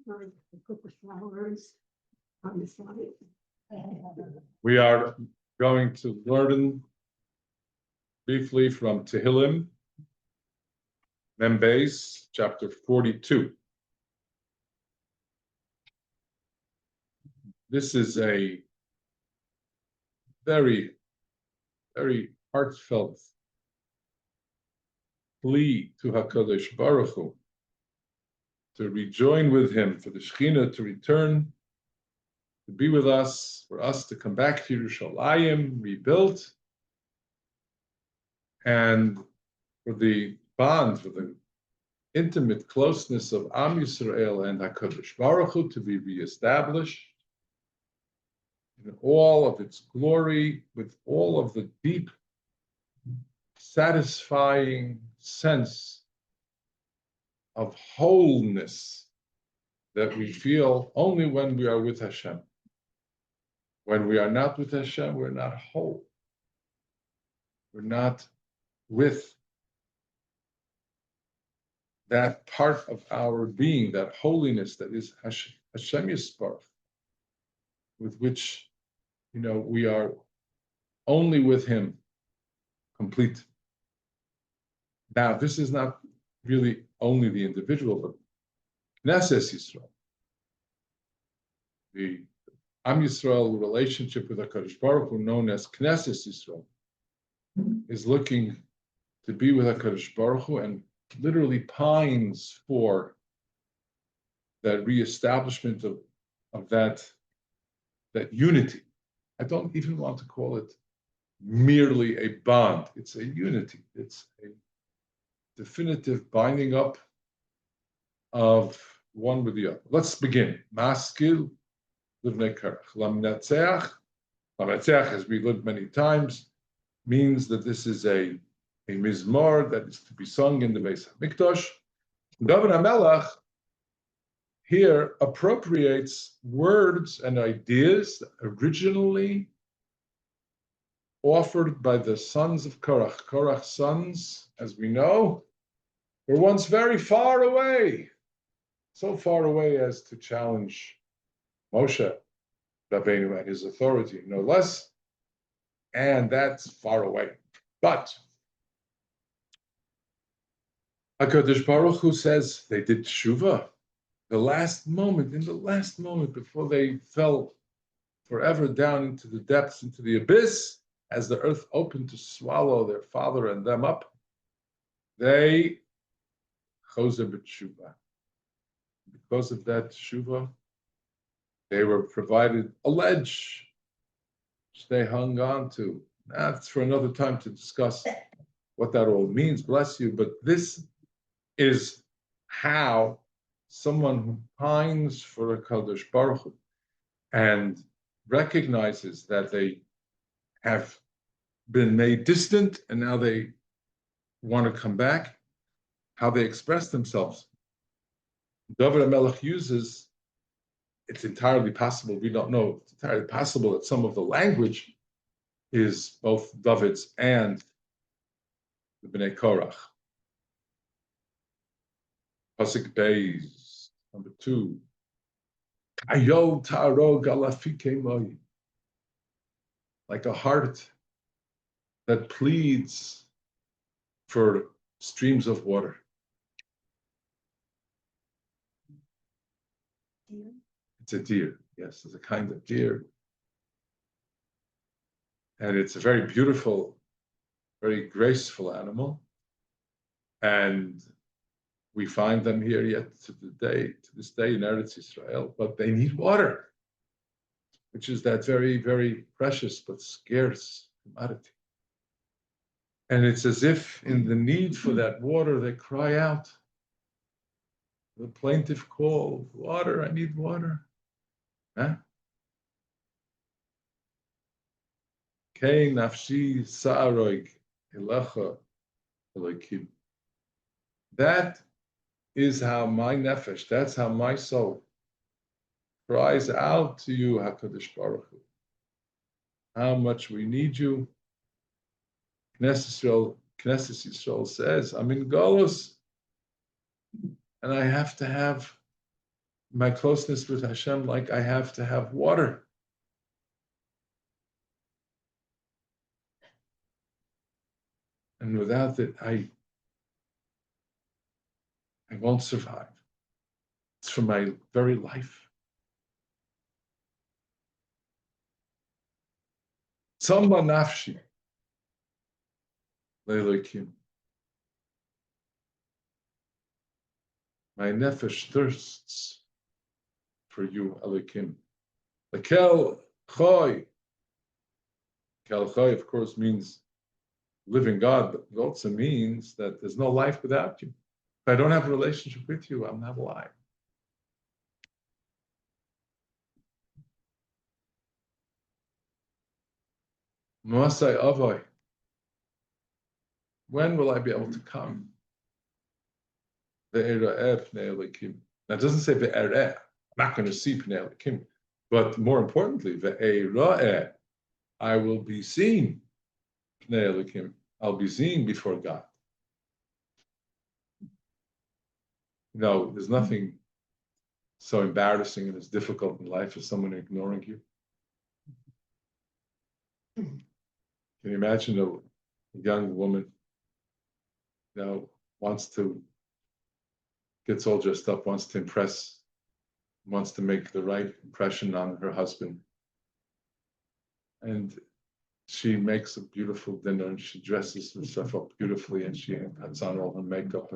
Put the flowers on the side. We are going to learn briefly from Tehillim, Membeis, chapter 42. This is a very, very heartfelt plea to HaKadosh Baruch Hu to rejoin with him, for the Shekhinah to return, to be with us, for us to come back to Yerushalayim, rebuilt, and for the bond, for the intimate closeness of Am Yisrael and HaKadosh Baruch Hu to be reestablished in all of its glory, with all of the deep, satisfying sense of wholeness that we feel only when we are with Hashem. When we are not with Hashem, we're not whole. We're not with that part of our being, that holiness that is Hashem Yisparach, with which, we are only with Him, complete. Now, this is not really only the individual, but Knesset Yisrael. The Am Yisrael relationship with HaKadosh Baruch Hu, known as Knesset Yisrael, is looking to be with HaKadosh Baruch Hu and literally pines for that reestablishment of that unity. I don't even want to call it merely a bond. It's a unity. It's a definitive binding up of one with the other. Let's begin. Maskil livnei karach. Lamnatzeach, as we learned many times, means that this is a mizmor that is to be sung in the Beis HaMikdash. David HaMelech here appropriates words and ideas originally offered by the sons of Korach. Korach's sons, as we know, were once very far away, so far away as to challenge Moshe Rabbeinu and his authority, no less, and that's far away. But HaKadosh Baruch Hu says they did tshuva. In the last moment before they fell forever down into the depths, into the abyss, as the earth opened to swallow their father and them up, they chozer b'tshuva. Because of that tshuva, they were provided a ledge which they hung on to. That's for another time to discuss what that all means, bless you, but this is how someone who pines for a Kadosh Baruch Hu and recognizes that they have been made distant and now they want to come back, how they express themselves. David HaMelech uses, it's entirely possible, we don't know, it's entirely possible that some of the language is both David's and the Bnei Korach. Pasuk Beis, number 2. Ayol ta'aro galafike moi. Like a heart that pleads for streams of water. Deer. It's a deer, yes, it's a kind of deer. And it's a very beautiful, very graceful animal. And we find them here yet to this day in Eretz Israel, but they need water, which is that very, very precious but scarce commodity. And it's as if in the need for that water, they cry out, the plaintive call, water, I need water. Huh? Kei nafshi sa'aroig elecha elokim. That is how my nefesh, that's how my soul cries out to you, HaKadosh Baruch Hu. How much we need you. Knesset Yisrael says, I'm in Golus, and I have to have my closeness with Hashem like I have to have water. And without it, I won't survive. It's for my very life. Tzomba nafshi le'elokim. My nefesh thirsts for you, Elokim. Lekel choy. Kel choy, of course, means living God, but it also means that there's no life without you. If I don't have a relationship with you, I'm not alive. Masai Avoy. When will I be able to come? Ve'era'eh pnei Elokim. Now it doesn't say ve'era'eh. I'm not going to see pnei Elokim. But more importantly, ve'era'eh. I will be seen. Pnei Elokim. I'll be seen before God. No, there's nothing so embarrassing and as difficult in life as someone ignoring you. Can you imagine a young woman, gets all dressed up, wants to impress, wants to make the right impression on her husband. And she makes a beautiful dinner and she dresses herself up beautifully and she puts on all her makeup.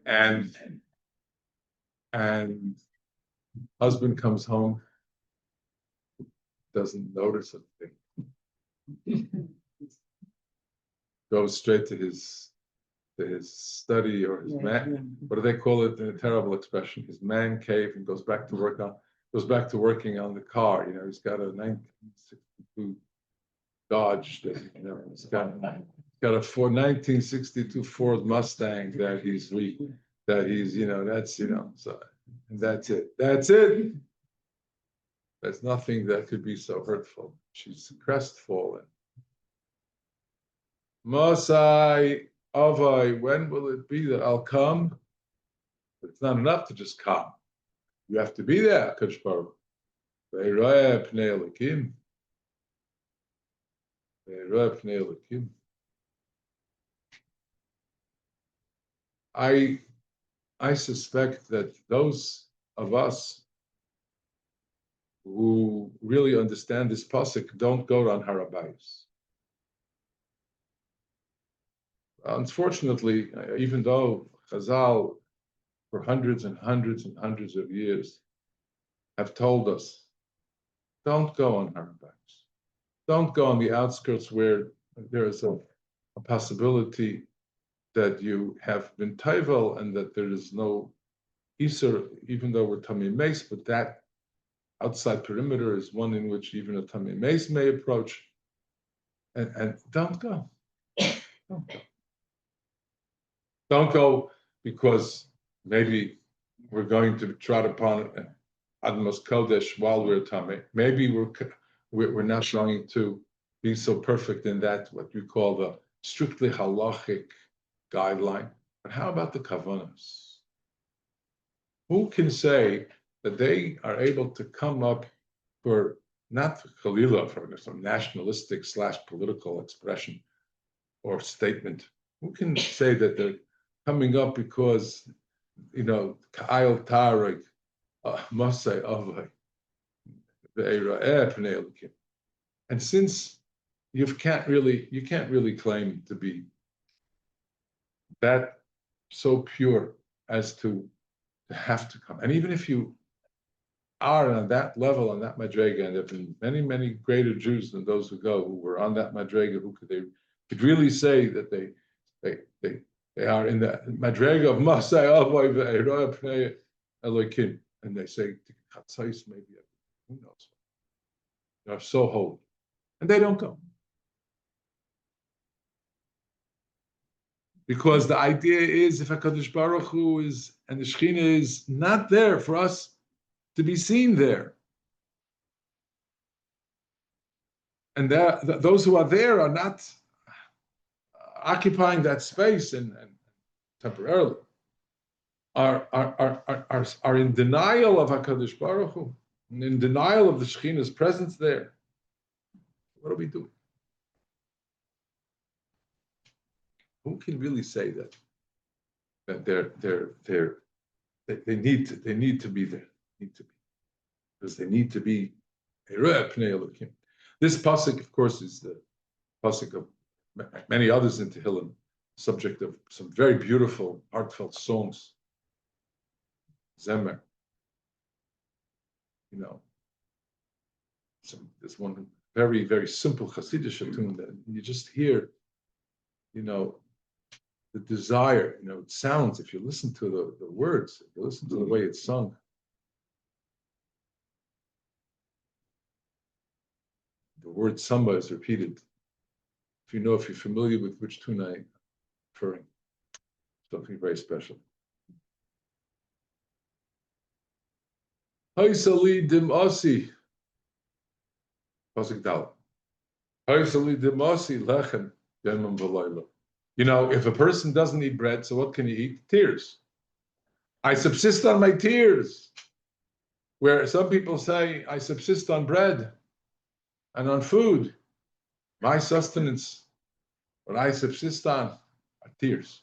And and husband comes home, doesn't notice a thing, goes straight to his study or his man. What do they call it? In a terrible expression, his man cave, and goes back to working on the car. He's got a 1962 Dodge. He's got a 1962 Ford Mustang that he's so, and that's it. That's it. There's nothing that could be so hurtful. She's crestfallen. Mosai Avai, when will it be that I'll come? But it's not enough to just come. You have to be there, Kadosh Baruch Hu. Ve'era'eh pnei Elokim. Ve'era'eh pnei Elokim. I suspect that those of us who really understand this pasuk don't go on Har HaBayis. Unfortunately, even though Chazal, for hundreds and hundreds and hundreds of years, have told us, don't go on Har HaBayis. Don't go on the outskirts where there is a possibility that you have been taivel and that there is no Isur, even though we're Tamei Meis, but that outside perimeter is one in which even a Tamei Meis may approach. And don't go. Don't go. Don't go because maybe we're going to trot upon Admos Kodesh while we're Tamei. Maybe we're not going to be so perfect in that, what you call the strictly halachic guideline. But how about the kavanas? Who can say that they are able to come up for, not Khalila, for some nationalistic / political expression or statement? Who can say that they're coming up because, Ka'ayel Tarek, Masai Avai, Ve'era'eh pnei Elokim. And since you can't really claim to be that so pure as to have to come. And even if you are on that level, on that madrega, and there have been many, many greater Jews than those who were on that madrega, who could really say that they are in the madrega of Masai Avai Ve'era'eh pnei Elokim, and they say Chatzais maybe, who knows? They are so holy, and they don't go. Because the idea is, if HaKadosh Baruch Hu is, and the Shekhinah is not there for us to be seen there. and those who are there are not occupying that space and temporarily are in denial of HaKadosh Baruch Hu, and in denial of the Shekhinah's presence there. What do we do? Who can really say that they need to be there? Because they need to be Ereh Pnei Elokim. This pasuk, of course, is the pasuk of many others in Tehillim, subject of some very beautiful, heartfelt songs. Zemer, there's one very, very simple Hasidic tune that you just hear, the desire, it sounds, if you listen to the words, if you listen to the way it's sung. The word samba is repeated. If you're familiar with which tune I'm referring, something very special. Haisali dim asi. Pasuk Dalet. Haisali dim asi lechem yomim v'layla. If a person doesn't eat bread, so what can he eat? Tears. I subsist on my tears. Where some people say, I subsist on bread and on food. My sustenance, what I subsist on, are tears.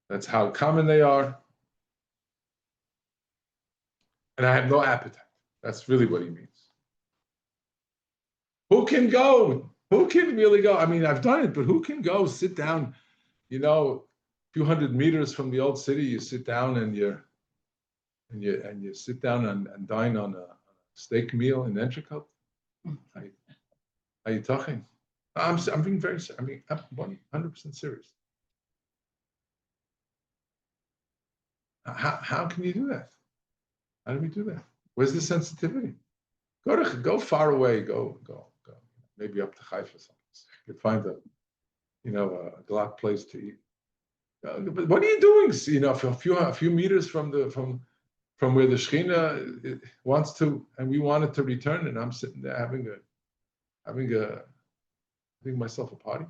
That's how common they are. And I have no appetite. That's really what he means. Who can go? Who can really go? I mean, I've done it, but who can go sit down, a few hundred meters from the old city, you sit down and you sit down and dine on a steak meal in Entrecot? Are you talking? I'm being very, I'm 100% serious. How can you do that? How do we do that? Where's the sensitivity? Go far away. Go. Maybe up to Haifa. You could find a glatt place to eat. But what are you doing? For a few meters from where the Shekhinah wants to, and we wanted to return, and I'm sitting there having myself a party.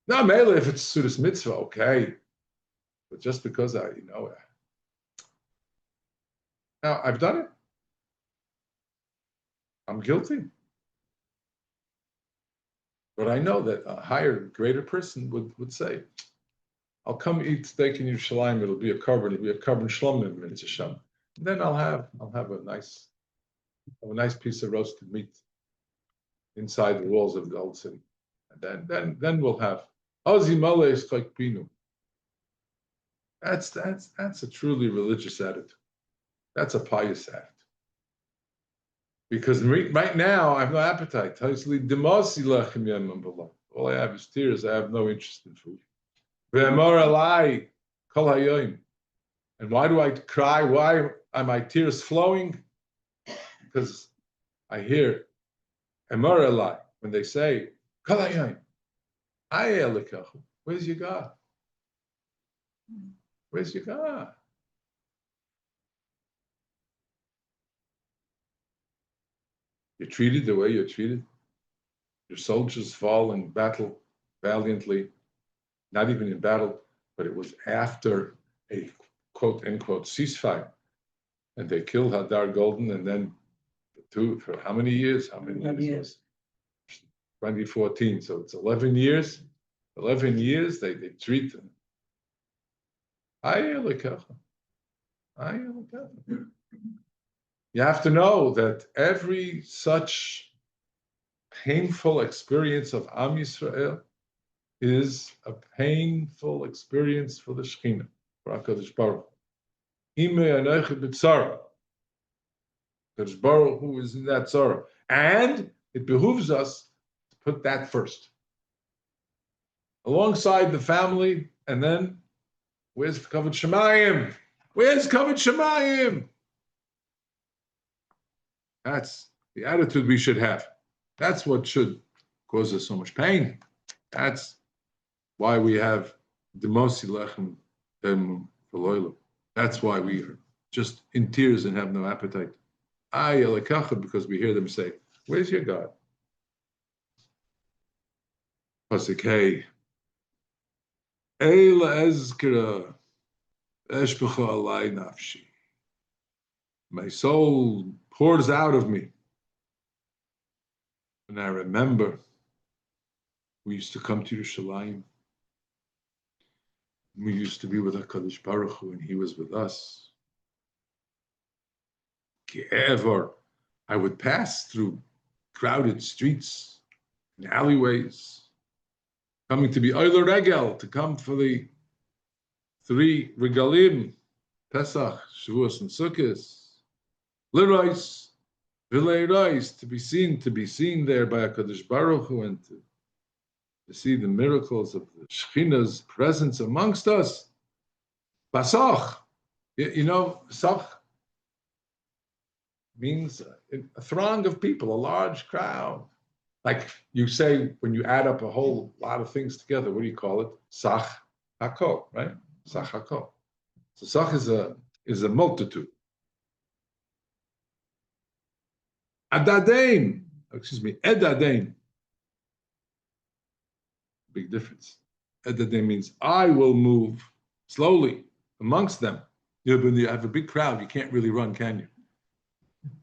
Now, Mele, if it's Sudas Mitzvah, okay. But just because now I've done it. I'm guilty. But I know that a higher, greater person would say, I'll come eat steak in Yerushalayim. It'll be a carbon shlomim in Hashem. Then I'll have a nice piece of roasted meat inside the walls of the old city. And then we'll have Ozi Male Ischak Pinu. That's a truly religious attitude. That's a pious act. Because right now I have no appetite. All I have is tears. I have no interest in food. And why do I cry? Why are my tears flowing? Because I hear when they say, where's your God? Where's your God? You're treated the way you're treated. Your soldiers fall in battle valiantly, not even in battle, but it was after a quote unquote ceasefire. And they killed Hadar Golden, and then for how many years? 2014. So it's 11 years. 11 years they treat them. You have to know that every such painful experience of Am Yisrael is a painful experience for the Shekhinah, for HaKadosh Baruch Hu. HaKadosh Baruch Hu is in that tzara. And it behooves us to put that first. Alongside the family, and then, where's Kavod Shemayim? Where's Kavod Shemayim? That's the attitude we should have. That's what should cause us so much pain. That's why we have Demosi Lechem Dem V'Loilam. That's why we are just in tears and have no appetite. Because we hear them say, Where's your God? Pasuk Hey. Eila ezkira eshbecha alai nafshi. My soul pours out of me. And I remember we used to come to Yerushalayim. We used to be with HaKadosh Baruch Hu, and He was with us. Ever, I would pass through crowded streets and alleyways, coming to be Euler Regel, to come for the 3 regalim, Pesach, Shavuos, and Sukkot. Lirais, Vileirais, to be seen there by HaKadosh Baruch Hu, and to see the miracles of the Shekhinah's presence amongst us. Basach, you know, Sach means a throng of people, a large crowd. Like you say, when you add up a whole lot of things together, what do you call it? Sach HaKol, right? Sach HaKol. So Sach is a multitude. Adadain, Edadain. Big difference. Edadain means I will move slowly amongst them. When you have a big crowd, you can't really run, can you?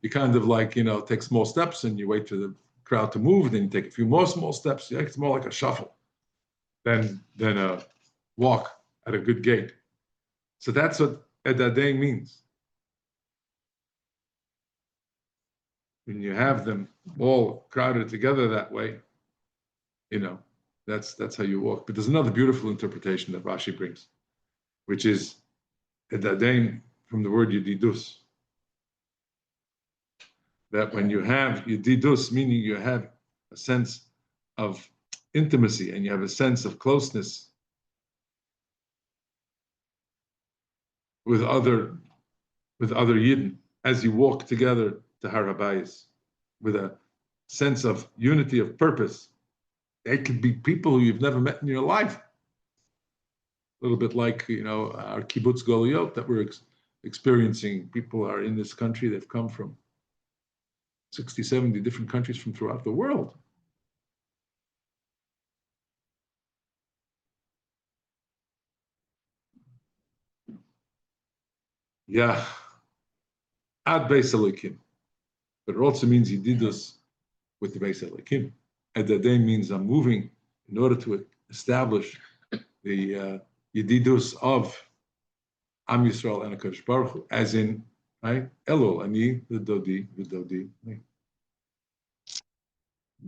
You kind of like, take small steps and you wait for the crowd to move, then you take a few more small steps. It's more like a shuffle than a walk at a good gait. So that's what Edadain means. When you have them all crowded together that way, that's how you walk. But there's another beautiful interpretation that Rashi brings, which is Edadain from the word Yedidus. That when you have Yedidus, meaning you have a sense of intimacy and you have a sense of closeness with other Yidden, as you walk together to Har HaBayis, with a sense of unity of purpose. They could be people who you've never met in your life. A little bit like, our kibbutz Goliot that we're experiencing. People are in this country, they've come from 60, 70 different countries from throughout the world. Yeah. Ad Beis Elokim. But it also means Yedidus with the Beis Elokim. Edadain means I'm moving in order to establish the Yedidus of Am Yisrael and HaKadosh Baruch Hu, as in, right? Elul, Ani, V'dodi,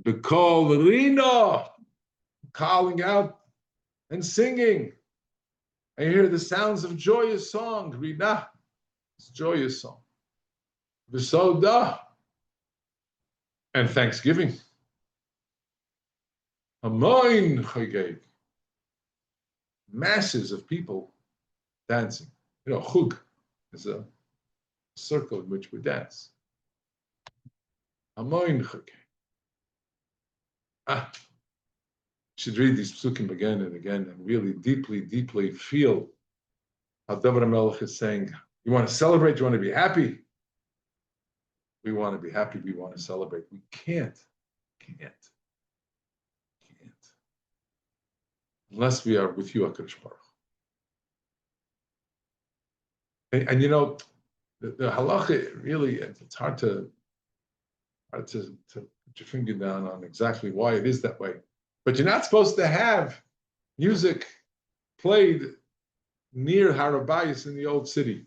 B'kol Rino, calling out and singing. I hear the sounds of joyous song, Rina, it's joyous song. V'soda, and thanksgiving. Hamoin Chageg, masses of people dancing. Chug is a circle in which we dance. Hamoin Chageg. You should read these psukim again and again and really deeply, deeply feel how David HaMelech is saying, you want to celebrate, you want to be happy? We want to be happy, we want to celebrate. We can't. Unless we are with you, HaKadosh Baruch Hu. And the halacha, really, it's hard to put your finger down on exactly why it is that way. But you're not supposed to have music played near Har HaBayis in the old city.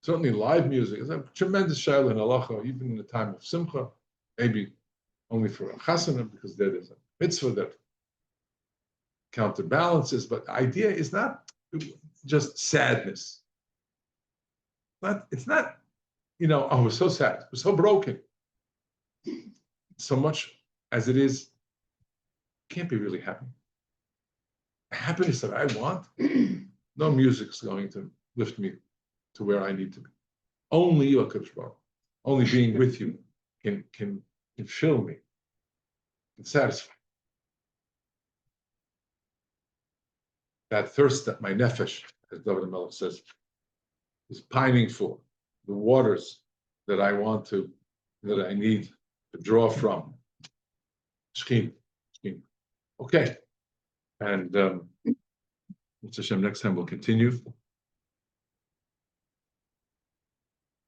Certainly live music is a tremendous shayla in halacha, even in the time of Simcha, maybe only for a chasana, because there is a mitzvah that counterbalances. But the idea is not just sadness. It's not, we're so sad, we're so broken. So much as it is, can't be really happy. The happiness that I want, no music's going to lift me to where I need to be. Only you, HaKadosh Baruch Hu, only being with you can fill me, can satisfy. That thirst that my nefesh, as David HaMelech says, is pining for, the waters that I need to draw from. Shechin. Okay. And Mr. Hashem, next time we'll continue.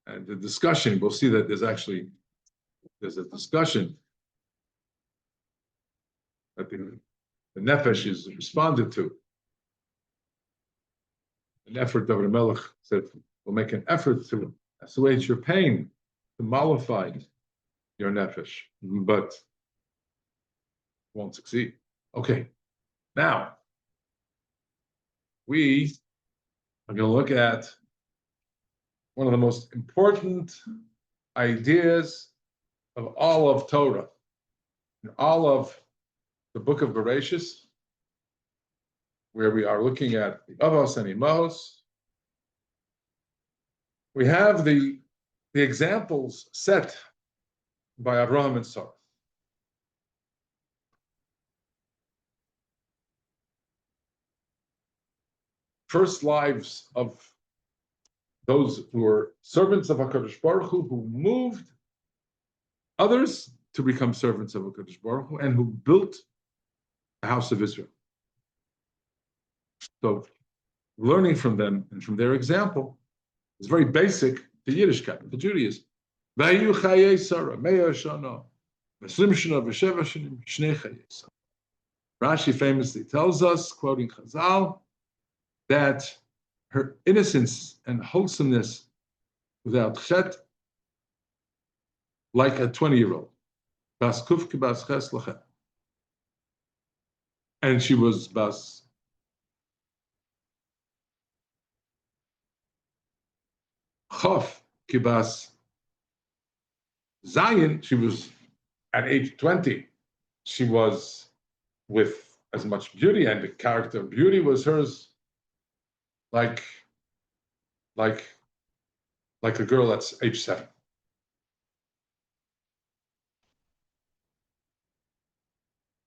And the discussion, we'll see that there's a discussion that the nefesh is responded to. An effort of the Melech said, we'll make an effort to assuage your pain, to mollify your nefesh, but won't succeed. Okay, now we are going to look at one of the most important ideas of all of Torah, in all of the book of Bereshis, where we are looking at the Avos and Imos. We have the examples set by Abraham and Sarah. First lives of those who were servants of HaKadosh Baruch Hu, who moved others to become servants of HaKadosh Baruch Hu, and who built the house of Israel. So, learning from them and from their example is very basic to Yiddishkeit, to Judaism. Vayu chayei Sarah, me'ah shana, v'esrim shana, v'sheva shanim, shnei chayei Sarah. Rashi famously tells us, quoting Chazal, that her innocence and wholesomeness without chet, like a 20-year-old. Bas kuf ki bas ches lachet. And she was bas chof ki bas zayin. She was at age 20. She was with as much beauty, and the character of beauty was hers, like a girl that's age 7.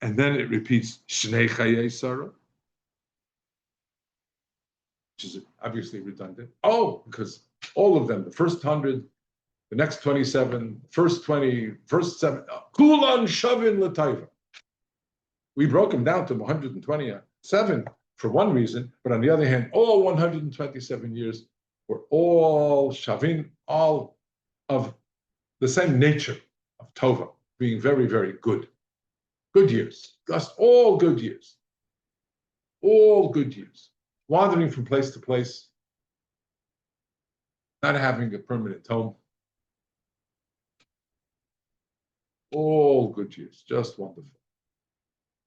And then it repeats Shnei Chayei Sarah, which is obviously redundant. Oh, because all of them, the first 100, the next 27, first 20, first 7, Kulan Shavin Lataiva. We broke them down to 127 for one reason, but on the other hand, all 127 years were all Shavin, all of the same nature of Tova, being very, very good. Good years, just all good years. All good years. Wandering from place to place, not having a permanent home. All good years, just wonderful.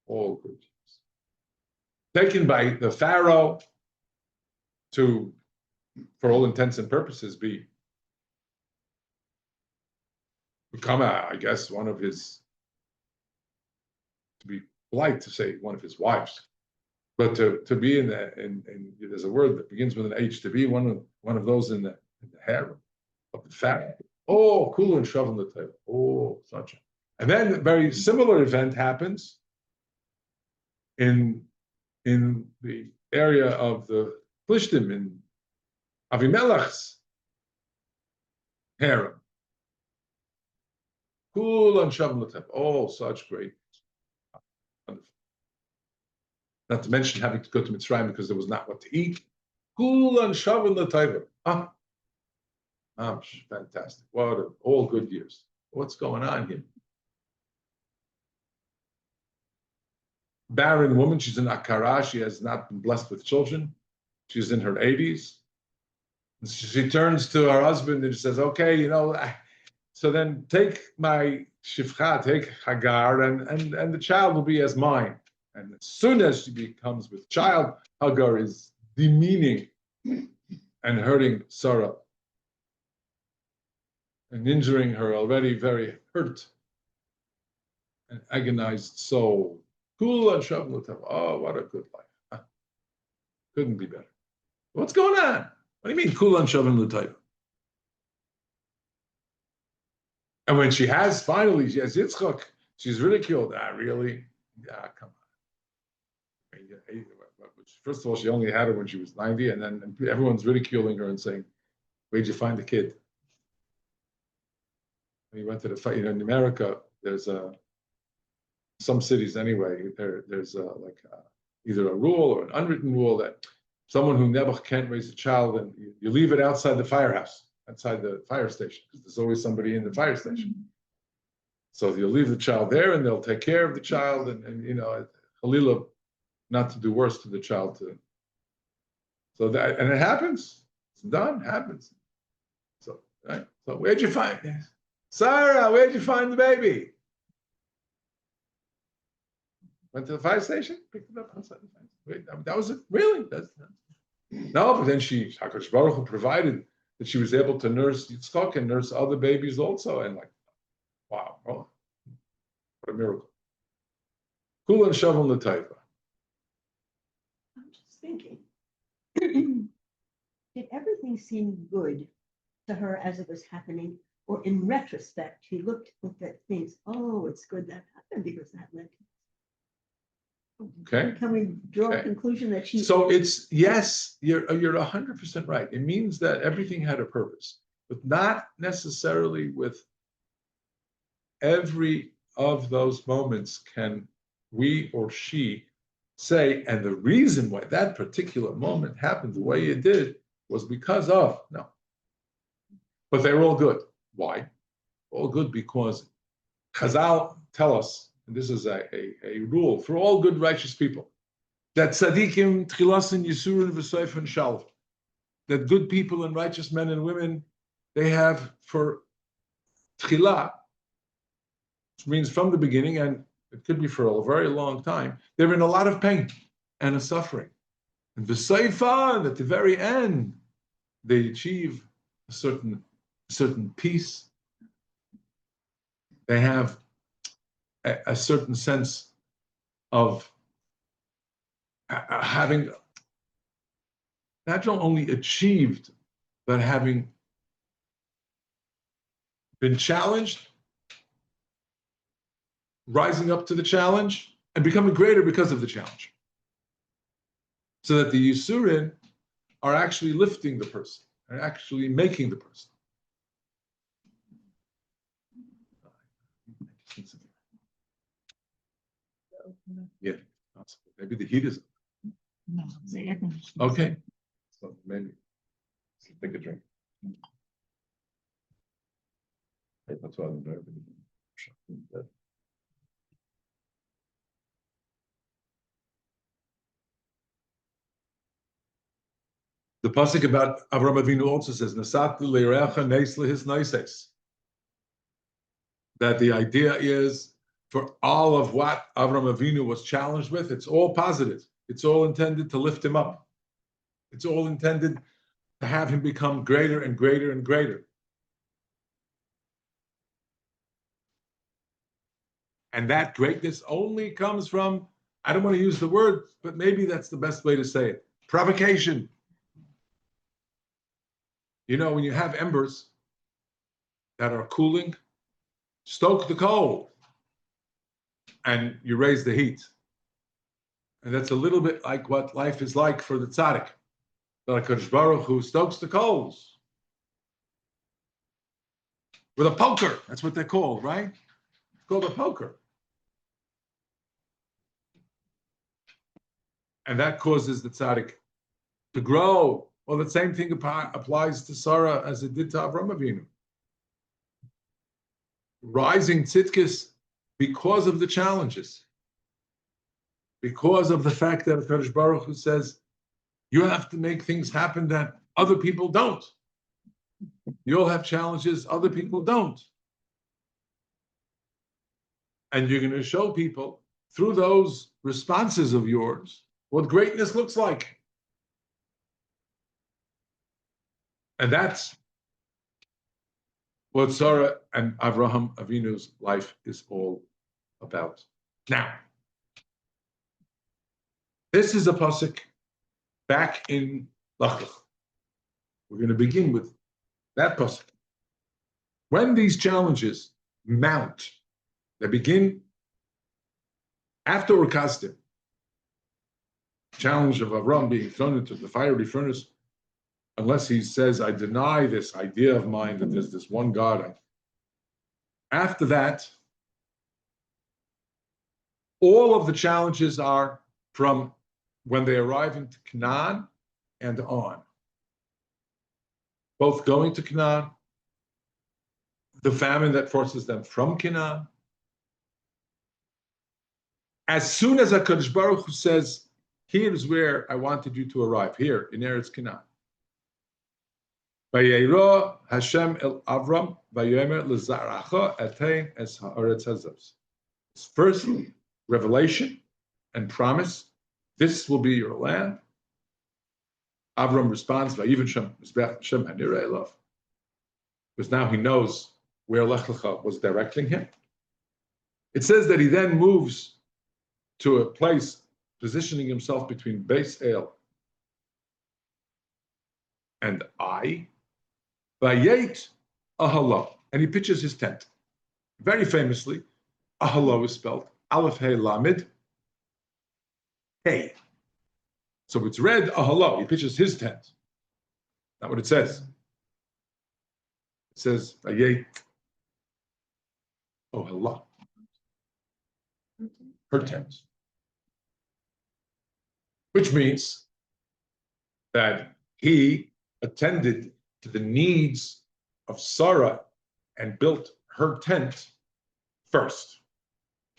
All good years. Taken by the Pharaoh to, for all intents and purposes, become, I guess, one of his, to be polite to say, one of his wives. But to be in there's a word that begins with an H, to be one of those in the harem of the Pharaoh. Oh, cool and shove on the table. Oh, such a. And then a very similar event happens in the area of the Plishtim, in Avimelech's harem. Cool and shove on the table. Oh, such great. Wonderful. Not to mention having to go to Mitzrayim because there was not what to eat. Kul and Shavin L'Taiva. Fantastic. What all good years. What's going on here? Barren woman, she's in Akara. She has not been blessed with children. She's in her 80s. She turns to her husband and she says, okay, so then take my Shifcha, take Hagar, and the child will be as mine. And as soon as she becomes with child, Hagar is demeaning and hurting Sarah and injuring her already very hurt and agonized soul. Cool and Shavlutam. Oh, what a good life. Couldn't be better. What's going on? What do you mean, Kul and Shavlutam? And when she has Yitzchak, she's ridiculed. Really? Yeah, come on. First of all, she only had her when she was 90, and then everyone's ridiculing her and saying, where'd you find the kid? when he went to the fight, in America, there's some cities anyway, there's either a rule or an unwritten rule that someone who never can't raise a child, and you leave it outside the firehouse, outside the fire station, because there's always somebody in the fire station. So you'll leave the child there, and they'll take care of the child, and Khalilah, not to do worse to the child. So that, and it happens. It's done. Happens. So, right. So where'd you find Sarah? Where'd you find the baby? Went to the fire station, picked it up outside the fire. Wait, that was it. Really? No, but then HaKadosh Baruch Hu provided that she was able to nurse Yitzchak and nurse other babies also, and wow, what a miracle. Kulan Shavan L'Taiva. I'm just thinking, did everything seem good to her as it was happening? Or in retrospect, she looked at things, oh, it's good that happened because that led to. Okay. Can we draw a conclusion that she? So it's, yes, you're 100% right. It means that everything had a purpose, but not necessarily with every of those moments can we or she say, and the reason why that particular moment happened the way it did was because of, no. But they're all good. Why? All good because Chazal tell us, and this is a rule for all good righteous people, that tzaddikim tchilasin yisurin v'soifen shalv, that good people and righteous men and women, they have for tchilah, which means from the beginning, and it could be for a very long time, they're in a lot of pain and a suffering. And v'soifan, at the very end, they achieve a certain peace. They have a certain sense of having not only achieved, but having been challenged, rising up to the challenge, and becoming greater because of the challenge. So that the Yisurin are actually lifting the person, and actually making the person. Yeah, maybe the heat is. No, the air conditioning. Okay, so maybe take a drink. That's why I'm driving. The pasuk about Avraham Avinu also says, "Nasat leirecha neis lehis noises." That the idea is for all of what Avraham Avinu was challenged with, it's all positive. It's all intended to lift him up. It's all intended to have him become greater and greater and greater. And that greatness only comes from, I don't want to use the word, but maybe that's the best way to say it, provocation. You know, when you have embers that are cooling, stoke the coal and you raise the heat. And that's a little bit like what life is like for the tzaddik. The HaKadosh Baruch Hu stokes the coals with a poker. That's what they're called, right? It's called a poker. And that causes the tzaddik to grow. Well, the same thing applies to Sarah as it did to Avraham Avinu. Rising tzidkis because of the challenges. Because of the fact that HaKadosh Baruch Hu says, you have to make things happen that other people don't. You'll have challenges other people don't. And you're going to show people through those responses of yours what greatness looks like. And that's what Sarah and Avraham Avinu's life is all about. Now, this is a pasuk back in Lach Lech. We're going to begin with that pasuk. When these challenges mount, they begin after Rekasdim. Challenge of Avram being thrown into the fiery furnace, unless he says, I deny this idea of mine that there's this one God. After that, all of the challenges are from when they arrive into Canaan and on. Both going to Canaan, the famine that forces them from Canaan. As soon as HaKadosh Baruch Hu says, here's where I wanted you to arrive, here in Eretz Canaan. Vayero Hashem el Avram, vayomer lezaracha etein es haaretz hazos. First revelation and promise, this will be your land. Avram responds, vayiven Shem mizbeach Hashem hanireh elav, because now he knows where Lech Lecha was directing him. It says that he then moves to a place positioning himself between Beis El and Ai, Vayet Ahalo, and he pitches his tent. Very famously, Ahalo is spelled Aleph Hey Lamed Hey. So it's read Ahalo. He pitches his tent. Not what it says. It says Vayet Ahalo. Her tent. Which means that he attended to the needs of Sarah and built her tent first.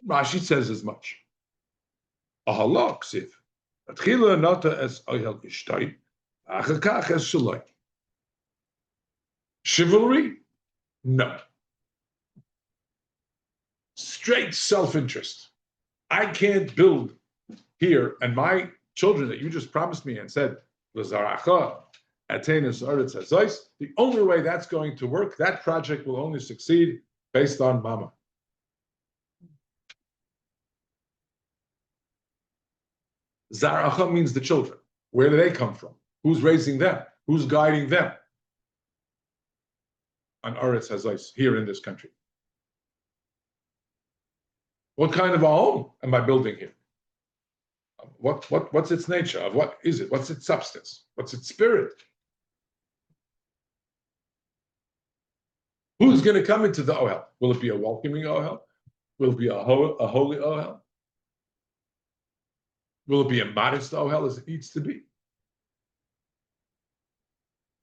Rashi says as much. Ahala ksiv. Atchila nata es oyel ishtay, achakach es shaloi. Chivalry? No. Straight self-interest. I can't build here, and my children that you just promised me and said, the only way that's going to work, that project will only succeed based on Mama. Zaracha means the children. Where do they come from? Who's raising them? Who's guiding them? On Eretz Hazais, here in this country. What kind of a home am I building here? What's its nature? Of what is it? What's its substance? What's its spirit? Who's going to come into the Ohel? Will it be a welcoming Ohel? Will it be a holy Ohel? Will it be a modest Ohel as it needs to be?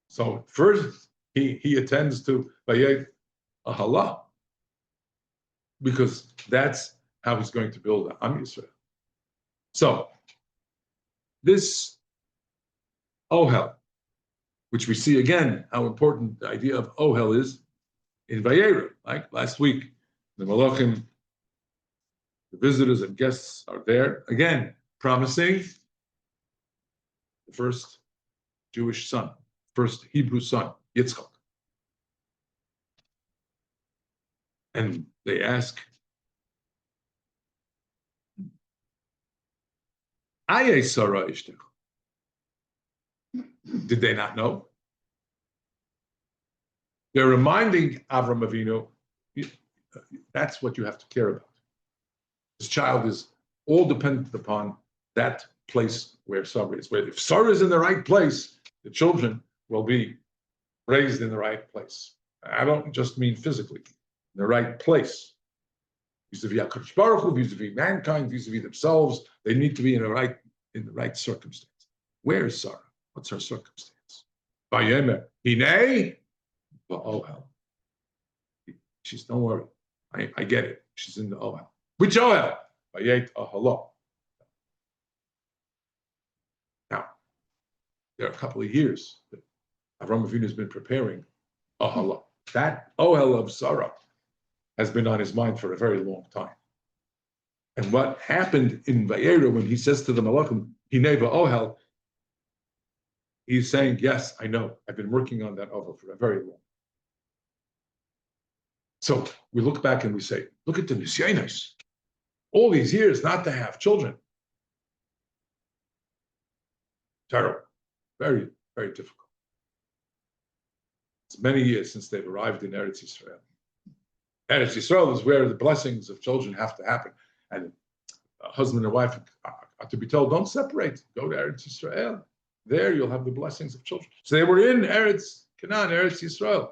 So first he attends to Vayet Ahala, because that's how he's going to build Am Yisrael. So, this Ohel, which we see again how important the idea of Ohel is in Vayera, like last week, the Malachim, the visitors and guests are there, again, promising the first Jewish son, first Hebrew son, Yitzchak. And they ask, did they not know? They're reminding Avram Avinu, that's what you have to care about. This child is all dependent upon that place where Sarah is. Where if Sarah is in the right place, the children will be raised in the right place. I don't just mean physically, in the right place. Vis-a-vis HaKadosh Baruch Hu, vis-a-vis mankind, vis-a-vis themselves, they need to be in the right circumstance. Where is Sarah? What's her circumstance? Vayemer hinei va'ohel. She's, don't worry, I get it. She's in the Ohel. Which Ohel? Vayet Ahalo. Now, there are a couple of years that Avram Avinu has been preparing Ahalo. That Ohel of Sarah has been on his mind for a very long time. And what happened in Vayera when he says to the Malachim, Hinei va'ohel, he's saying, yes, I know. I've been working on that Ohel for a very long time. So we look back and we say, look at the Nisyanos. All these years not to have children. Terrible. Very, very difficult. It's many years since they've arrived in Eretz Yisrael. Eretz Yisrael is where the blessings of children have to happen. And a husband and wife are to be told, don't separate. Go to Eretz Yisrael. There you'll have the blessings of children. So they were in Eretz Canaan, Eretz Yisrael.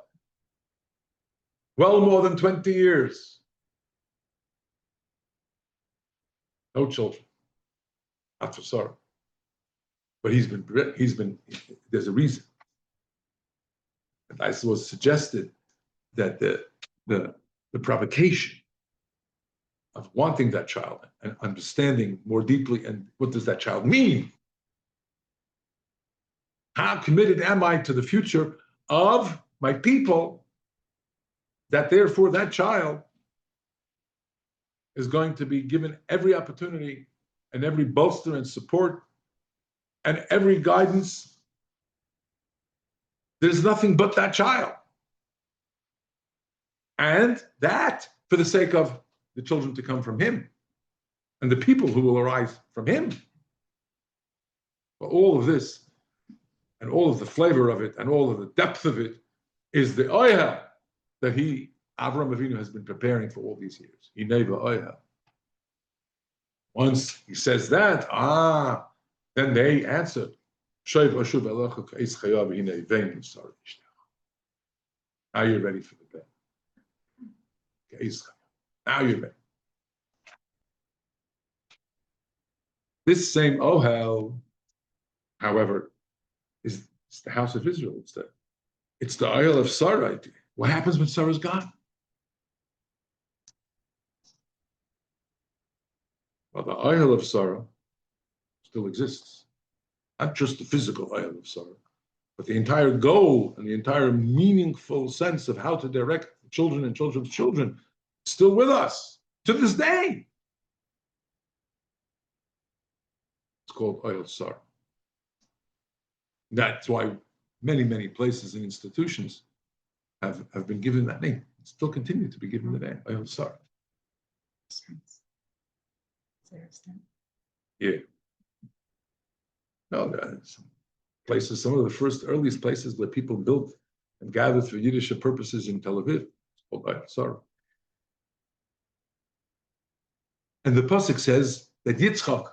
well more than 20 years. No children. Not for Sarah. But there's a reason. And I was suggested that the provocation of wanting that child and understanding more deeply, and what does that child mean? How committed am I to the future of my people, that therefore that child is going to be given every opportunity and every bolster and support and every guidance. There's nothing but that child. And that for the sake of the children to come from him and the people who will arise from him. But all of this and all of the flavor of it and all of the depth of it is the oyha that Avraham Avinu has been preparing for all these years. Hineva oyha. Once he says that, then they answer. Now you're ready for the bed. Now you're ready. This same Ohel, however, is the house of Israel. It's the Isle of Sarah. What happens when Sarah's gone? Well, the Isle of Sarah still exists. Not just the physical Isle of Sarah, but the entire goal and the entire meaningful sense of how to direct children and children's children is still with us to this day. It's called Isle of Sarah. That's why many, many places and institutions have been given that name. Still continue to be given the name, Isle of Sarah. Yeah. No, some places, some of the earliest places where people built and gathered for Yiddish purposes in Tel Aviv. It's called Isle of Sarah. And the pasuk says that Yitzchak,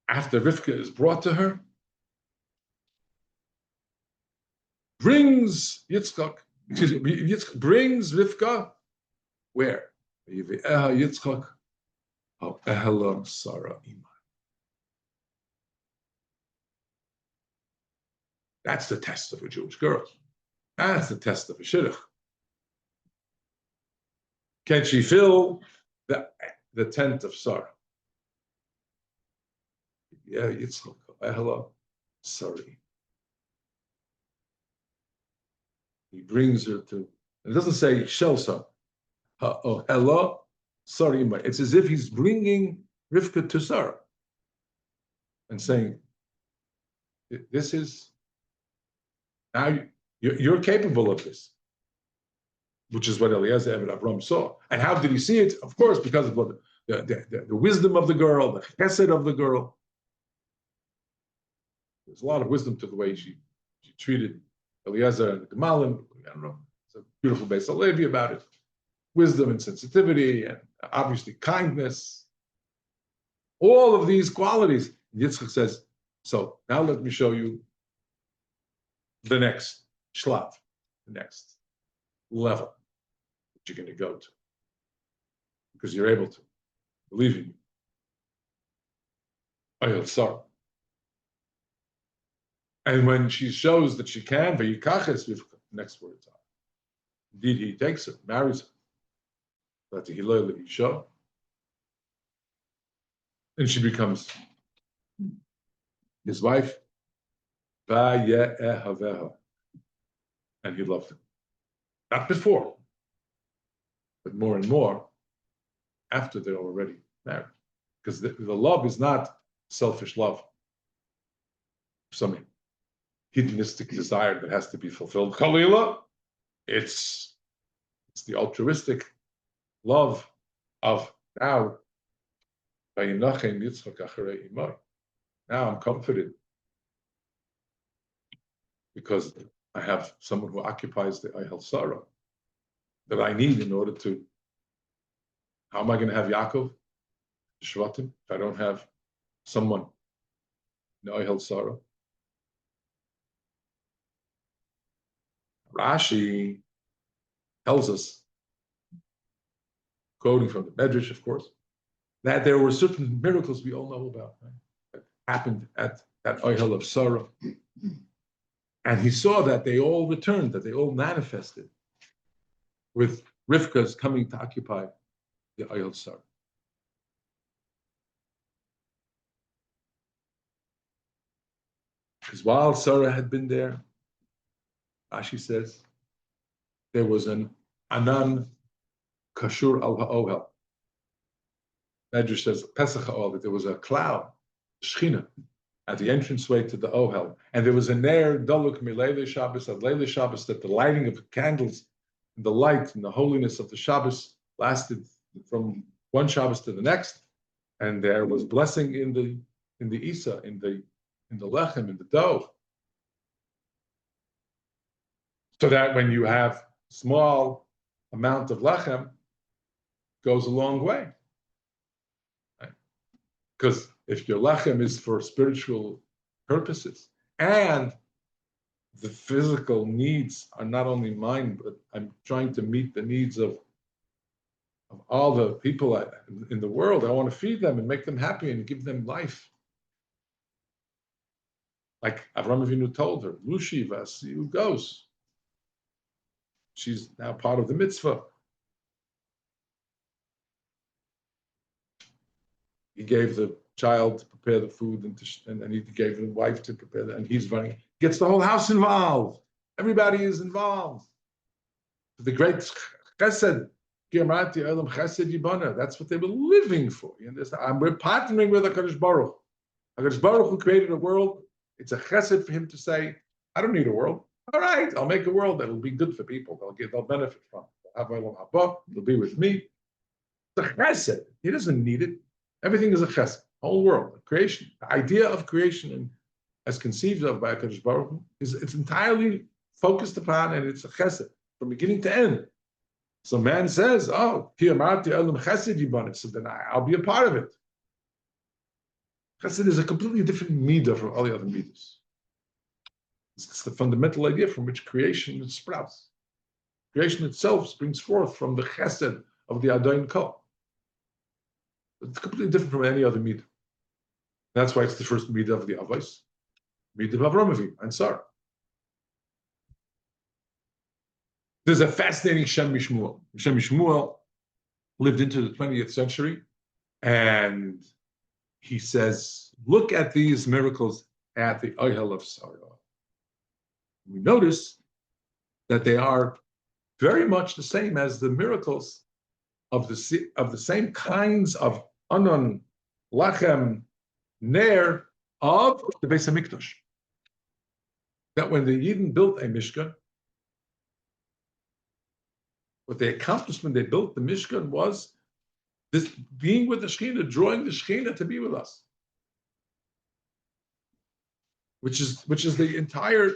after Rivka is brought to her, brings brings Rivka where? Yitzchak Sarah Ima. That's the test of a Jewish girl. That's the test of a shidduch. Can she fill the tent of Sarah? Yeah, Yitzchak Ehela Sarah. He brings her to. It doesn't say Shelsa. Oh, hello, sorry, it's as if he's bringing Rivka to Sarah and saying, "This is now you're capable of this," which is what Eliezer Eved Avram saw. And how did he see it? Of course, because of the wisdom of the girl, the chesed of the girl. There's a lot of wisdom to the way she treated Eliezer and the Gemalim. I don't know. It's a beautiful Beis Halevi about it. Wisdom and sensitivity, and obviously kindness. All of these qualities. Yitzchak says, so now let me show you the next shlav, the next level that you're going to go to. Because you're able to. Believe in me. Ayel Sarah. And when she shows that she can, v'yikaches, next words are. Indeed, he takes her, marries her. And she becomes his wife. And he loved her. Not before, but more and more after they're already married. Because the love is not selfish love, some hedonistic desire that has to be fulfilled. Khalila, it's the altruistic love of now. Now I'm comforted because I have someone who occupies the Ayhel Sarah that I need in order to. How am I going to have Yaakov, Shvatim, if I don't have someone in Ayhel Sarah? Rashi tells us, quoting from the Medrash, of course, that there were certain miracles we all know about, right, that happened at that Ohel of Sarah. And he saw that they all returned, that they all manifested with Rivka's coming to occupy the Ohel of Sarah. Because while Sarah had been there, Rashi says, there was an Anan Kashur al Ha'ohel. Medrash says, Pesach Ha'ohel, that there was a cloud, Shechina, at the entranceway to the Ohel. And there was a Ner Daluk Mileile Shabbos, at Leile Shabbos, that the lighting of the candles, and the light and the holiness of the Shabbos lasted from one Shabbos to the next. And there was blessing in the Isa, in the lechem, in the dough. So that when you have small amount of lechem, goes a long way. Right? Because if your lechem is for spiritual purposes, and the physical needs are not only mine, but I'm trying to meet the needs of all the people in the world. I want to feed them and make them happy and give them life. Like Avraham Avinu told her, Lushi Vasi goes. She's now part of the mitzvah. He gave the child to prepare the food, and he gave the wife to prepare that, and he's running. Gets the whole house involved. Everybody is involved. The great chesed, Girmati Olam Chesed Yibana. That's what they were living for. You understand? We're partnering with HaKadosh Baruch. HaKadosh Baruch who created a world. It's a chesed for him to say, I don't need a world. All right, I'll make a world that'll be good for people. They'll benefit from it. They'll have Olam Haba. They'll be with me. The chesed. He doesn't need it. Everything is a chesed. Whole world, creation. The idea of creation, and as conceived of by HaKadosh Baruch Hu, it's entirely focused upon, and it's a chesed from beginning to end. So man says, "Oh, ki amarti olam chesed yibana," so then I'll be a part of it. Chesed is a completely different midah from all the other midas. It's the fundamental idea from which creation sprouts. Creation itself springs forth from the chesed of the Adon Kol. It's completely different from any other midah. That's why it's the first midah of the Avos, midah of Avraham Avinu and Sarah. There's a fascinating Shem Mishmuel. Shem Mishmuel lived into the 20th century, and he says, look at these miracles at the Ohel of Sarah. We notice that they are very much the same as the miracles of the same kinds of Anon, Lachem, Ner of the Beis HaMikdash. That when the Yidden built a Mishkan, what they accomplished when they built the Mishkan was this being with the Shekhinah, drawing the Shekhinah to be with us. Which is the entire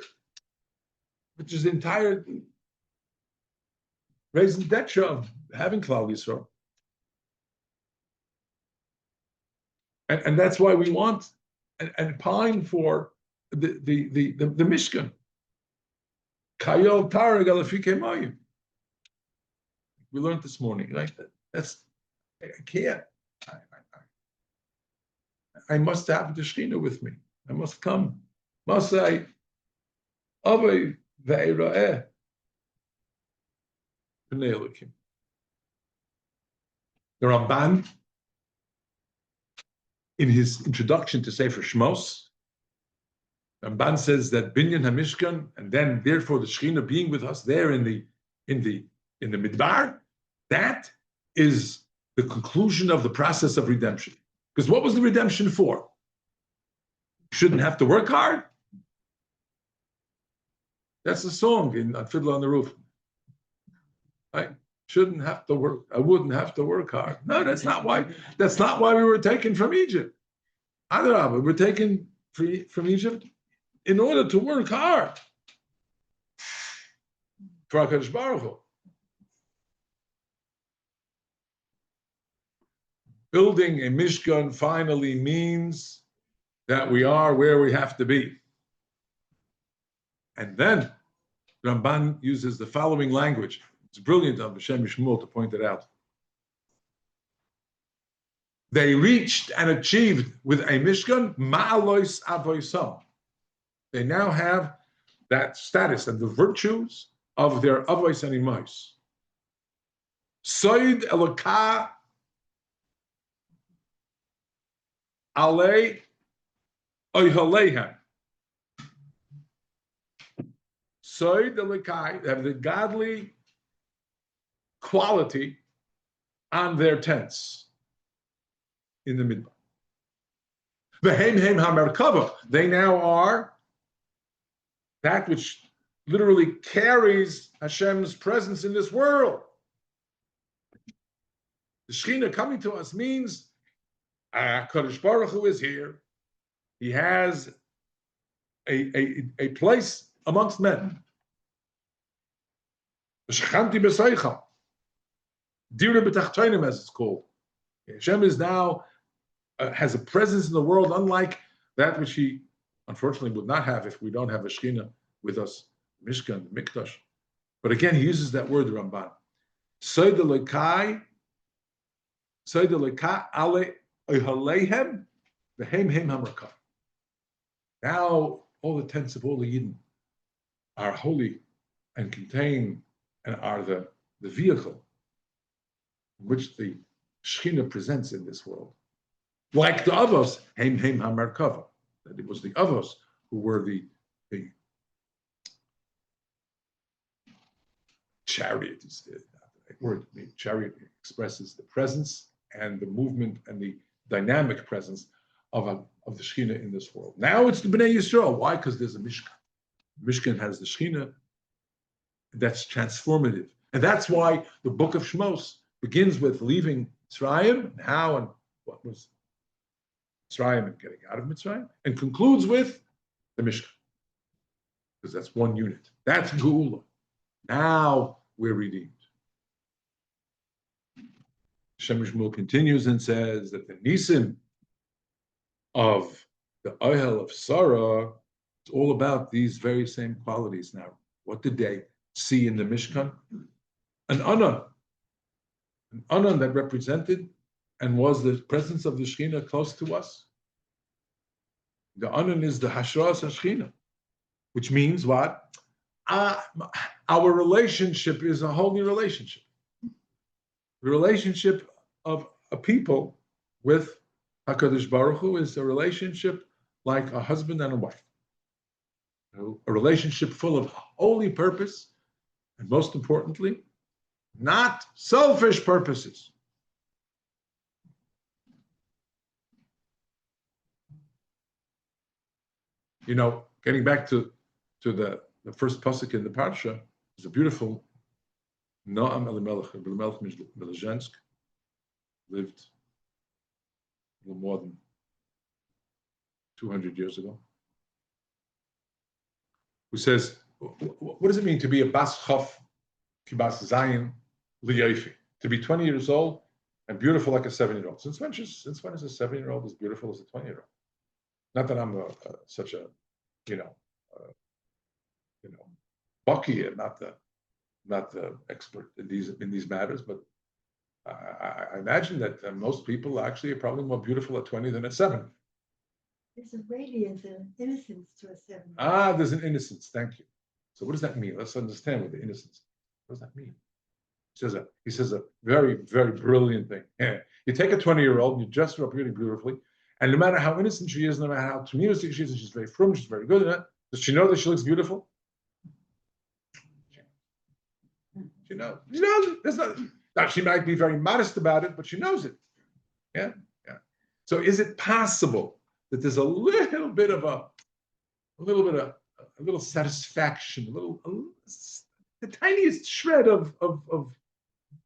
raison d'etre of having Klal Yisrael. And that's why we want and pine for the Mishkan. Kayol Tareg Alafike Mayim. We learned this morning, right? I can't. I must have the Shekhinah with me. I must come. Must I? Avay ve'era'eh. B'nei Elokim. The Ramban, in his introduction to Sefer Shmos, Ramban says that Binyan HaMishkan, and then therefore the Shekhinah being with us there in the Midbar, that is the conclusion of the process of redemption. Because what was the redemption for? You shouldn't have to work hard. That's the song in Fiddler on the Roof. I shouldn't have to work. I wouldn't have to work hard. No, that's not why. That's not why we were taken from Egypt. Adarabah, we were taken from Egypt in order to work hard for HaKadosh Baruch Hu. Building a Mishkan finally means that we are where we have to be. And then Ramban uses the following language. It's brilliant of Hashem Shmuel to point it out. They reached and achieved with a Mishkan, Ma'alois Avoisam. They now have that status and the virtues of their Avois and Imais. Soid Elokah Alei Oihalehem. Soid Elokah, they have the godly quality on their tents in the midbar. V'heim heim hamerkava. They now are that which literally carries Hashem's presence in this world. The Shekhinah coming to us means Kadosh Baruch Hu is here. He has a place amongst men. Shechanti b'seicham. Dira b'tachtonim, as it's called. Hashem is now has a presence in the world unlike that which he unfortunately would not have if we don't have a Shekhinah with us, Mishkan, Mikdash. But again, he uses that word, the Ramban. Soidelekai ale ohalehem v'heim heim hamrakah. Now all the tents of all the Yidden are holy and contain and are the vehicle in which the Shekhinah presents in this world. Like the Avos, heim heim hamerkava. That it was the Avos who were the chariot. Is the word. The chariot expresses the presence and the movement and the dynamic presence of the Shekhinah in this world. Now it's the Bnei Yisrael. Why? Because there's a Mishkan. Mishkan has the Shekhinah. That's transformative, and that's why the book of Shmos begins with leaving Mitzrayim, and how and what was Mitzrayim and getting out of Mitzrayim, and concludes with the Mishkan, because that's one unit. That's Geula. Now we're redeemed. Hashem Shmuel continues and says that the Nisim of the Ohel of Sarah is all about these very same qualities. Now, what did they see in the Mishkan? An Anan that represented and was the presence of the Shekhinah close to us. The Anan is the Hashras HaShekhinah, which means what? Our relationship is a holy relationship. The relationship of a people with HaKadosh Baruch Hu is a relationship like a husband and a wife. A relationship full of holy purpose, and most importantly, not selfish purposes. You know, getting back to the first pasuk in the parsha, is a beautiful Noam Elimelech Milezhensk, lived a little more than 200 years ago, who says, what does it mean to be a Bas Chof Kibas Zayin Liyofi? To be 20 years old and beautiful like a 7-year-old. Since when is a 7-year-old as beautiful as a 20-year-old? Not that I'm such a, Bucky, not the expert in these matters, but I imagine that most people actually are probably more beautiful at 20 than at 7. There's a radiance and innocence to a 7. There's an innocence. Thank you. So what does that mean? Let's understand what the innocence. What does that mean? He says a very, very brilliant thing. Yeah. You take a 20-year-old and you dress her up really beautifully, and no matter how innocent she is, no matter how communistic she is, and she's very frum, she's very good at it, does she know that she looks beautiful? She knows. She knows it. There's not, now she might be very modest about it, but she knows it. Yeah. So is it possible that there's a little bit of a little satisfaction, the tiniest shred of I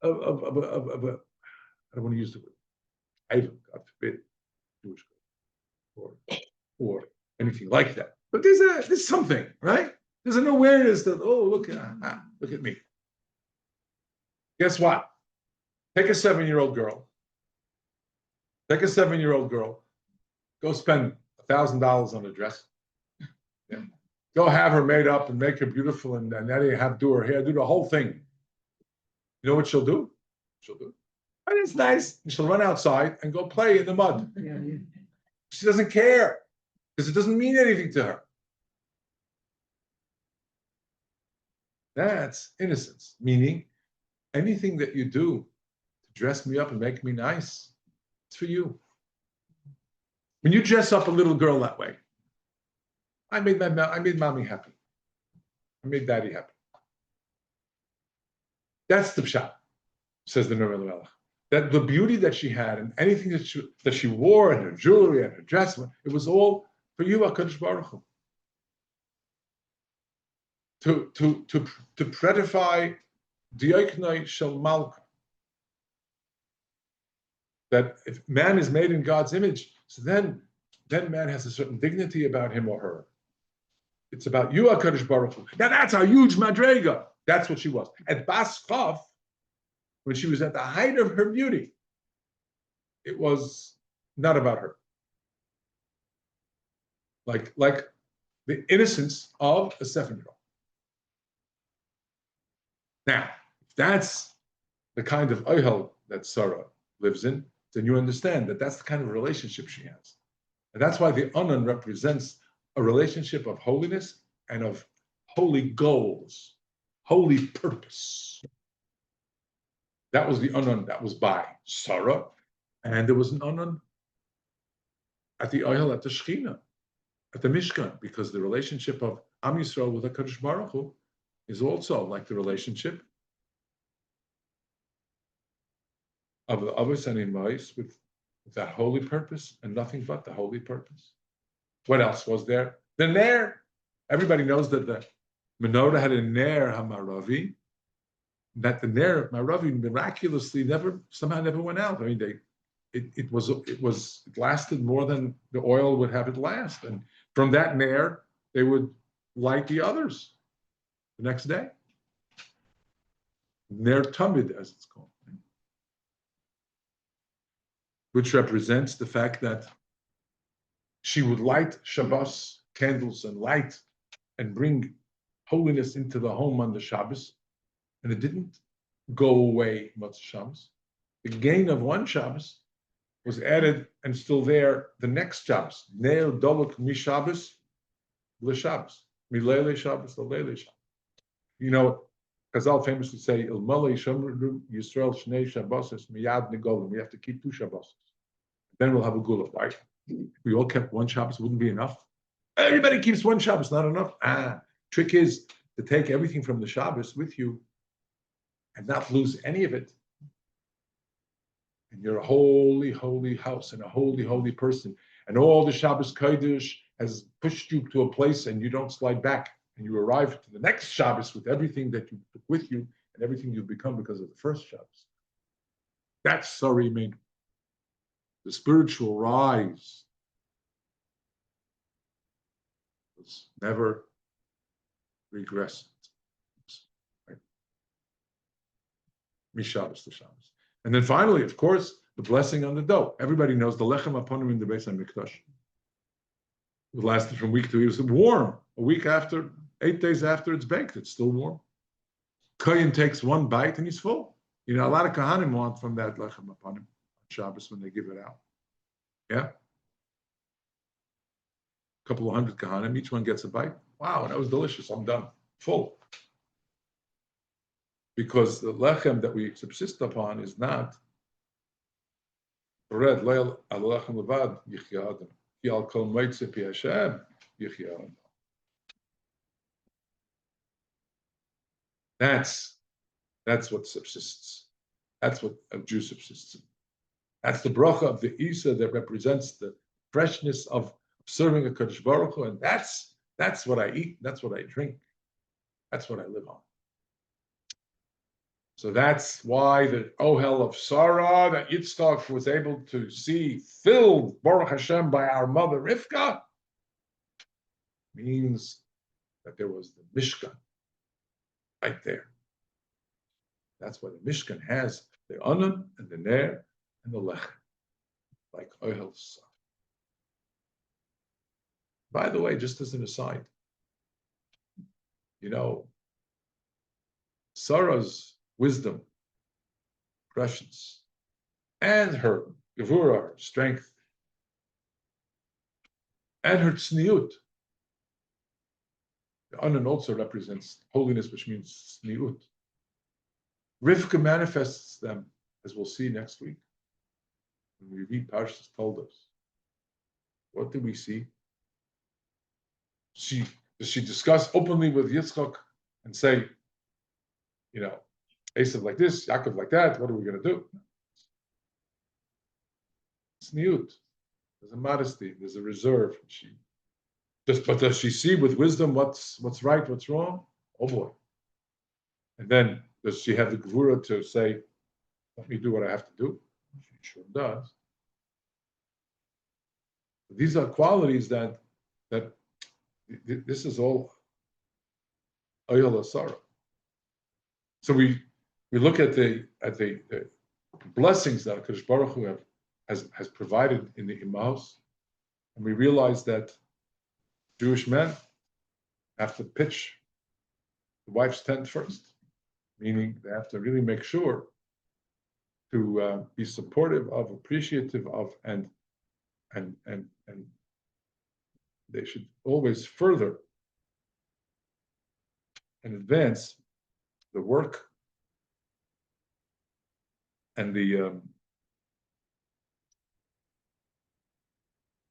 don't want to use the word idol, God forbid, Jewish or anything like that. But there's something, right? There's an awareness that, oh, look at me. Guess what? Take a 7-year-old girl. Go spend $1,000 on a dress. Yeah. Go have her made up and make her beautiful, and then you have do her hair, do the whole thing. You know what she'll do? She'll do. And it's nice. And she'll run outside and go play in the mud. She doesn't care because it doesn't mean anything to her. That's innocence, meaning anything that you do to dress me up and make me nice, it's for you. When you dress up a little girl that way, I made mommy happy. I made daddy happy. That's the pshat, says the Nur Melech. That the beauty that she had and anything that she wore and her jewelry and her dress, it was all for you, HaKadosh Baruch Hu. To predify Dioknoi Shel Malka. That if man is made in God's image, so then man has a certain dignity about him or her. It's about you, HaKadosh Baruch Hu. Now that's a huge madrega. That's what she was. At Bas Chav, when she was at the height of her beauty, it was not about her. Like the innocence of a 7-year-old. Now, if that's the kind of oihel that Sarah lives in, then you understand that that's the kind of relationship she has. And that's why the Anan represents a relationship of holiness and of holy goals, holy purpose. That was the Anan that was by Sarah. And there was an Anan at the oihel, at the Shechina, at the Mishkan, because the relationship of Am Yisrael with HaKadosh Baruch Hu is also like the relationship of the Avos and Imais with that holy purpose and nothing but the holy purpose. What else was there? The Ner. Everybody knows that the menorah had a Ner HaMaravi, that the Ner HaMaravi miraculously somehow never went out. I mean, it lasted more than the oil would have it last. And from that Ner, they would light the others the next day. Ner Tamid, as it's called, which represents the fact that she would light Shabbos candles and light and bring holiness into the home on the Shabbos, and it didn't go away much Shabbos. The gain of one Shabbos was added and still there the next Shabbos. Ner Dolok Mi Shabbos LeShabbos. Mi Leile Shabbos LeLeile Shabbos. You know, Chazal famously say, Il Malei Shomru Yisrael Shnei Shabbos Miyad Negolim. We have to keep 2 Shabbos. Then we'll have a gula. Why? If we all kept 1 Shabbos, wouldn't be enough. Everybody keeps 1 Shabbos, not enough. Trick is to take everything from the Shabbos with you and not lose any of it. And you're a holy, holy house and a holy, holy person. And all the Shabbos Kodesh has pushed you to a place and you don't slide back. And you arrive to the next Shabbos with everything that you took with you and everything you've become because of the first Shabbos. That's Sarimenu. The spiritual rise was never regressed. Right? Mishabbos to Shabbos. And then finally, of course, the blessing on the dough. Everybody knows the lechem aponim in the Beis HaMikdash. It lasted from week to week. It was warm. A week after, 8 days after it's baked, it's still warm. Kohen takes 1 bite and he's full. You know, a lot of Kohanim want from that lechem aponim on Shabbos when they give it out. Yeah? A couple of 100 Kohanim, each one gets a bite. Wow, that was delicious. I'm done. Full. Because the lechem that we subsist upon is not bread, leil al lechem levad, yichya adam. Ki al kol moitze pi Hashem, yichya adam. That's what subsists. That's what a Jew subsists in. That's the bracha of the Isa that represents the freshness of serving a Kadosh Baruch Hu, and that's what I eat, that's what I drink, that's what I live on. So that's why the Ohel of Sarah that Yitzchak was able to see filled, Baruch Hashem, by our mother Rivka, means that there was the Mishkan right there. That's why the Mishkan has the Anan and the Ner and the Lechem, like Ohel Sarah. By the way, just as an aside, you know, Sarah's wisdom impressions, and her gevura, her strength, and her tzniut. The Anan also represents holiness, which means tzniut. Rivka manifests them, as we'll see next week. When we read Parshas Toldos, what do we see? Does she discuss openly with Yitzchak and say, you know, Esav like this, Yaakov like that, what are we going to do? Tzniut. There's a modesty, there's a reserve. But does she see with wisdom what's right, what's wrong? Oh boy. And then does she have the gevura to say, let me do what I have to do? She sure does. These are qualities that this is all Oyel Asara. So we look at the blessings that HaKadosh Baruch Hu has provided in the Imahos, and we realize that Jewish men have to pitch the wife's tent first, meaning they have to really make sure to be supportive of, appreciative of, and they should always further and advance the work and they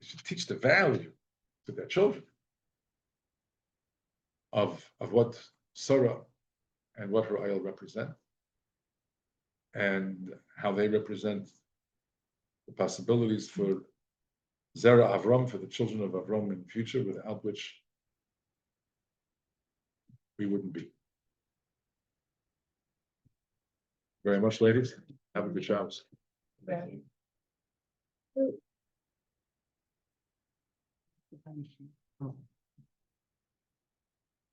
should teach the value to their children of what Sarah and what her ayil represent, and how they represent the possibilities for Zera Avram, for the children of Avram in the future, without which we wouldn't be. Very much, ladies. Have a good Shabbos. Oh.